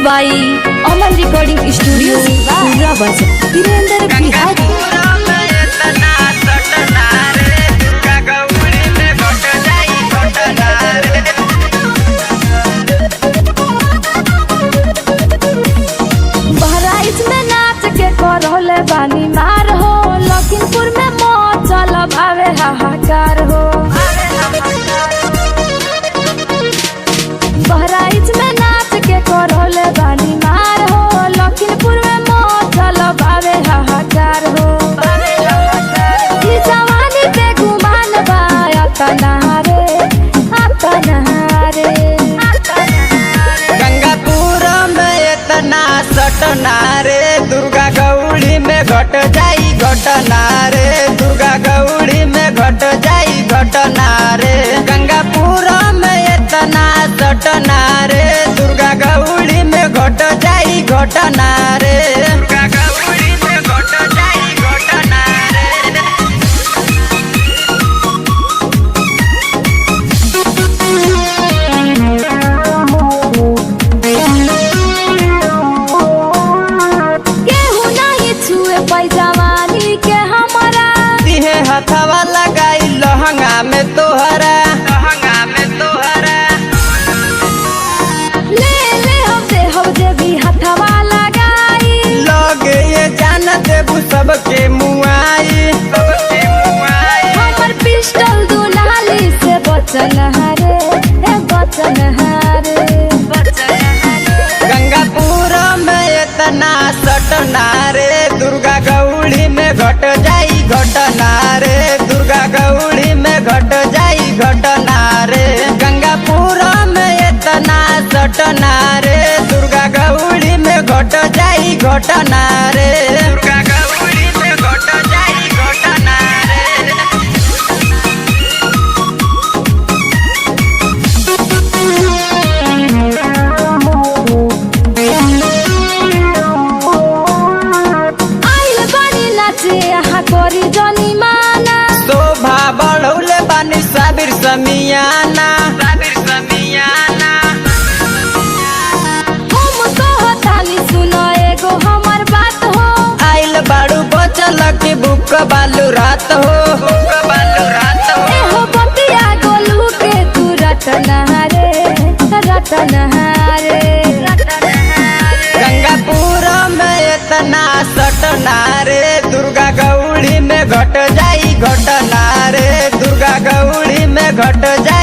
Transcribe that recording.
बाई अमन recording studio Virendra Bihari. Bahraich में नाच के करौले बानी मार हो, लखीमपुर में मौचल भावे हाहाकार हो। बहराइच में नाच के करौले बानी मार हो, लखीमपुर में मौचल भावे हाहाकार हो। ई जवानी पे गुमान बा अतनारे अतनारे। गंगापुर में इतना सटना रे, दुर्गा गौड़ी में घट जाई घटना रे, दुर्गा गौड़ी में घट जाई घटना रे। गंगापुर में इतना सटना रे, दुर्गा गौड़ी में घट जाई घटना रे, दुर्गा गौड़ी में घट जाई घटना रे। जवानी के हमारा दिहे हथवा लगाई लहंगा में तोहरा, लहंगा में तोहरा ले हम दे भी हथवा लगाई। लगे ये जान देबू सबके मुआई, सबके मुआई। हमर पिस्टल दुनाली से बचन हारे बचन हारे। गंगापुर में इतना सटना रे, दुर्गा गौड़ी में घट जाई घटना रे, दुर्गा गौड़ी में घट जाई घटना रे। गंगापुर में इतना सटना रे, दुर्गा गौड़ी में घट जाई घटना रे, दुर्गा गौड़ी में घट जाई घटना रे। करी जनी माना शोभा बढ़ौले बानी साबिर समियाना, साबिर समियाना। हम कहतानी सुनो एगो हमर बात हो, आइल बाड़ू बचल के बुक बालू रात हो, बुक बालू रात हो। एहो बतिया गोलू के तू रटना रे रटना रे। गंगापुर में इतना सटना रे, दुर्गा गौड़ी में घट जाई घटना रे, दुर्गा गौड़ी में घट जाई